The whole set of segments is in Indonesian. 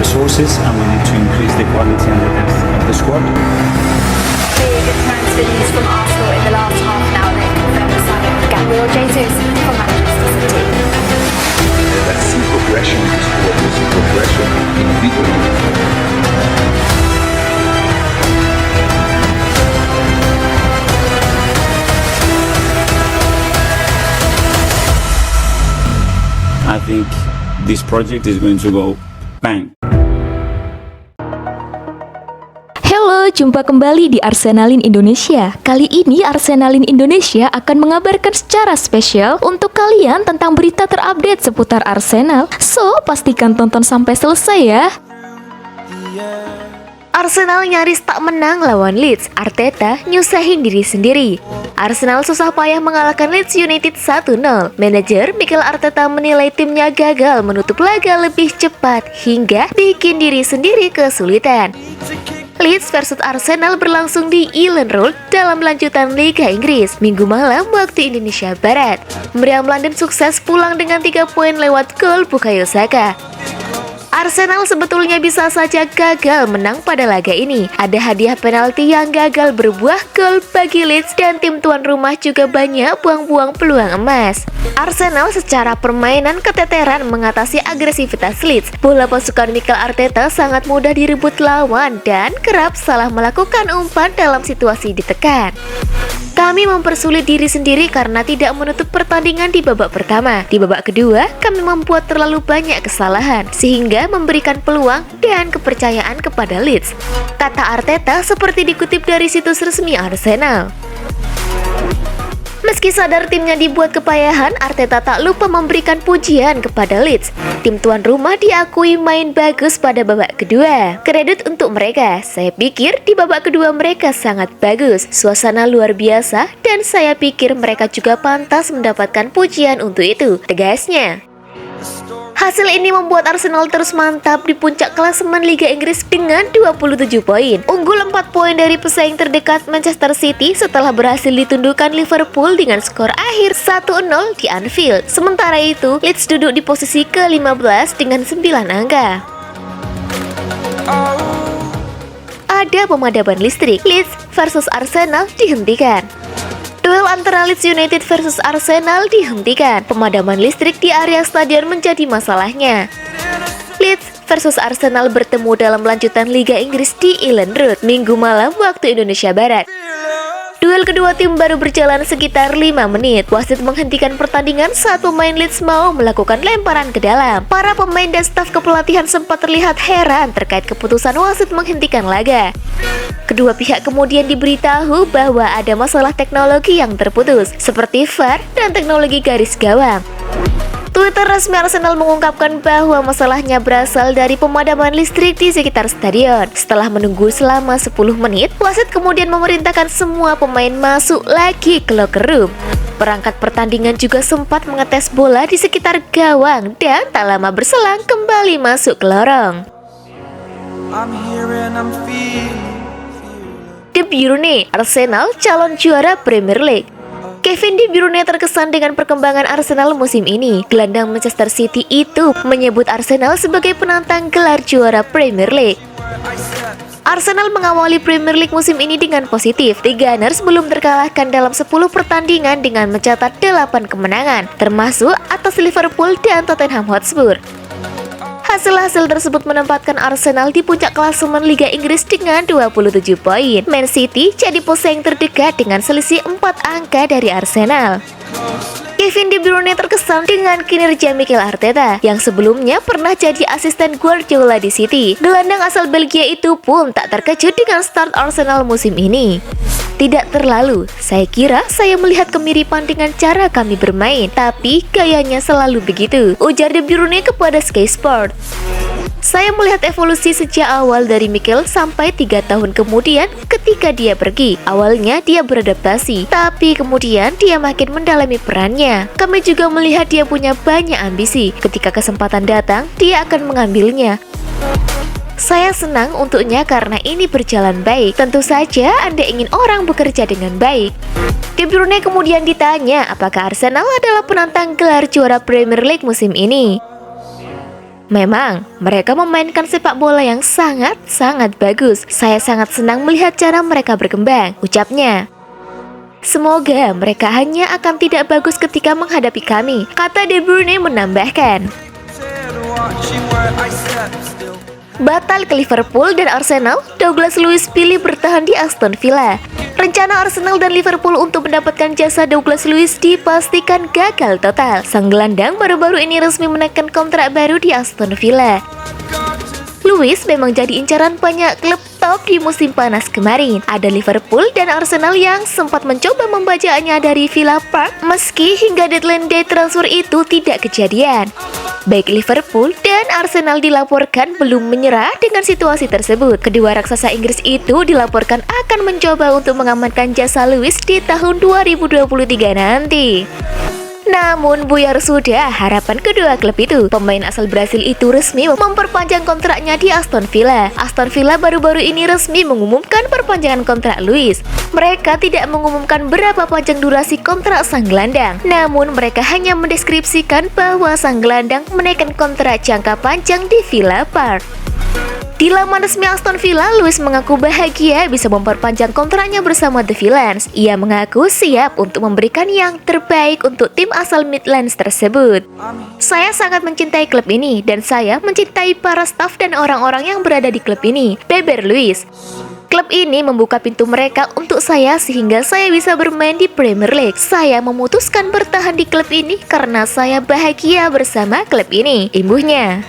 resources and we need to increase the quality and the depth of the squad. Big transfer news from Arsenal in the last half an hour that confirmed the signing of Gabriel Jesus from Manchester City. Let's see progression in the squad, let's see progression individually. I think this project is going to go bang. Halo, jumpa kembali di Arsenalin Indonesia. Kali ini Arsenalin Indonesia akan mengabarkan secara spesial untuk kalian tentang berita terupdate seputar Arsenal. So, pastikan tonton sampai selesai ya. Arsenal nyaris tak menang lawan Leeds. Arteta nyusahin diri sendiri. Arsenal susah payah mengalahkan Leeds United 1-0. Manajer Mikel Arteta menilai timnya gagal menutup laga lebih cepat hingga bikin diri sendiri kesulitan. Leeds versus Arsenal berlangsung di Elland Road dalam lanjutan Liga Inggris Minggu malam waktu Indonesia Barat. Meriam London sukses pulang dengan 3 poin lewat gol Bukayo Saka. Arsenal sebetulnya bisa saja gagal menang pada laga ini. Ada hadiah penalti yang gagal berbuah gol bagi Leeds dan tim tuan rumah juga banyak buang-buang peluang emas. Arsenal secara permainan keteteran mengatasi agresivitas Leeds. Bola pasukan Mikel Arteta sangat mudah direbut lawan dan kerap salah melakukan umpan dalam situasi ditekan. Kami mempersulit diri sendiri karena tidak menutup pertandingan di babak pertama. Di babak kedua, kami membuat terlalu banyak kesalahan, sehingga memberikan peluang dan kepercayaan kepada Leeds, kata Arteta seperti dikutip dari situs resmi Arsenal. Meski sadar timnya dibuat kepayahan, Arteta tak lupa memberikan pujian kepada Leeds. Tim tuan rumah diakui main bagus pada babak kedua. Kredit untuk mereka, saya pikir di babak kedua mereka sangat bagus. Suasana luar biasa dan saya pikir mereka juga pantas mendapatkan pujian untuk itu, tegasnya. Hasil ini membuat Arsenal terus mantap di puncak klasemen Liga Inggris dengan 27 poin. Unggul 4 poin dari pesaing terdekat Manchester City setelah berhasil ditundukkan Liverpool dengan skor akhir 1-0 di Anfield. Sementara itu, Leeds duduk di posisi ke-15 dengan 9 angka. Ada pemadaman listrik. Leeds versus Arsenal dihentikan. Duel antara Leeds United versus Arsenal dihentikan. Pemadaman listrik di area stadion menjadi masalahnya. Leeds versus Arsenal bertemu dalam lanjutan Liga Inggris di Elland Road Minggu malam waktu Indonesia Barat. Duel kedua tim baru berjalan sekitar 5 menit. Wasit menghentikan pertandingan saat pemain Leeds mau melakukan lemparan ke dalam. Para pemain dan staf kepelatihan sempat terlihat heran terkait keputusan wasit menghentikan laga. Kedua pihak kemudian diberitahu bahwa ada masalah teknologi yang terputus, seperti VAR dan teknologi garis gawang. Twitter resmi Arsenal mengungkapkan bahwa masalahnya berasal dari pemadaman listrik di sekitar stadion. Setelah menunggu selama 10 menit, wasit kemudian memerintahkan semua pemain masuk lagi ke locker room. Perangkat pertandingan juga sempat mengetes bola di sekitar gawang dan tak lama berselang kembali masuk ke lorong. De Bruyne, Arsenal calon juara Premier League. Kevin De Bruyne terkesan dengan perkembangan Arsenal musim ini. Gelandang Manchester City itu menyebut Arsenal sebagai penantang gelar juara Premier League. Arsenal mengawali Premier League musim ini dengan positif. The Gunners belum terkalahkan dalam 10 pertandingan dengan mencatat 8 kemenangan, termasuk atas Liverpool dan Tottenham Hotspur. Hasil-hasil tersebut menempatkan Arsenal di puncak klasemen Liga Inggris dengan 27 poin. Man City jadi pesaing terdekat dengan selisih 4 angka dari Arsenal. Kevin De Bruyne terkesan dengan kinerja Mikel Arteta yang sebelumnya pernah jadi asisten Guardiola di City. Gelandang asal Belgia itu pun tak terkejut dengan start Arsenal musim ini. Tidak terlalu, saya kira saya melihat kemiripan dengan cara kami bermain, tapi gayanya selalu begitu, ujar De Bruyne kepada Sky Sport. Saya melihat evolusi sejak awal dari Mikel sampai 3 tahun kemudian ketika dia pergi. Awalnya dia beradaptasi, tapi kemudian dia makin mendalami perannya. Kami juga melihat dia punya banyak ambisi. Ketika kesempatan datang, dia akan mengambilnya. Saya senang untuknya karena ini berjalan baik. Tentu saja Anda ingin orang bekerja dengan baik. De Bruyne kemudian ditanya apakah Arsenal adalah penantang gelar juara Premier League musim ini. Memang, mereka memainkan sepak bola yang sangat-sangat bagus. Saya sangat senang melihat cara mereka berkembang, ucapnya. Semoga mereka hanya akan tidak bagus ketika menghadapi kami, kata De Bruyne menambahkan. Batal ke Liverpool dan Arsenal, Douglas Luiz pilih bertahan di Aston Villa. Rencana Arsenal dan Liverpool untuk mendapatkan jasa Douglas Luiz dipastikan gagal total. Sang gelandang baru-baru ini resmi menekan kontrak baru di Aston Villa. Luiz memang jadi incaran banyak klub top di musim panas kemarin. Ada Liverpool dan Arsenal yang sempat mencoba membajaknya dari Villa Park meski hingga deadline day transfer itu tidak kejadian. Baik Liverpool dan Arsenal dilaporkan belum menyerah dengan situasi tersebut. Kedua raksasa Inggris itu dilaporkan akan mencoba untuk mengamankan jasa Luiz di tahun 2023 nanti. Namun buyar sudah harapan kedua klub itu. Pemain asal Brasil itu resmi memperpanjang kontraknya di Aston Villa. Aston Villa baru-baru ini resmi mengumumkan perpanjangan kontrak Luiz. Mereka tidak mengumumkan berapa panjang durasi kontrak sang gelandang. Namun mereka hanya mendeskripsikan bahwa sang gelandang menaikkan kontrak jangka panjang di Villa Park. Di laman resmi Aston Villa, Luiz mengaku bahagia bisa memperpanjang kontraknya bersama The Villains. Ia mengaku siap untuk memberikan yang terbaik untuk tim asal Midlands tersebut. Saya sangat mencintai klub ini dan saya mencintai para staf dan orang-orang yang berada di klub ini, beber Luiz. Klub ini membuka pintu mereka untuk saya sehingga saya bisa bermain di Premier League. Saya memutuskan bertahan di klub ini karena saya bahagia bersama klub ini, imbuhnya.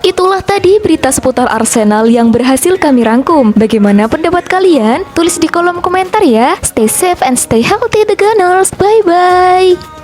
Itulah tadi berita seputar Arsenal yang berhasil kami rangkum. Bagaimana pendapat kalian? Tulis di kolom komentar ya. Stay safe and stay healthy the Gunners. Bye bye.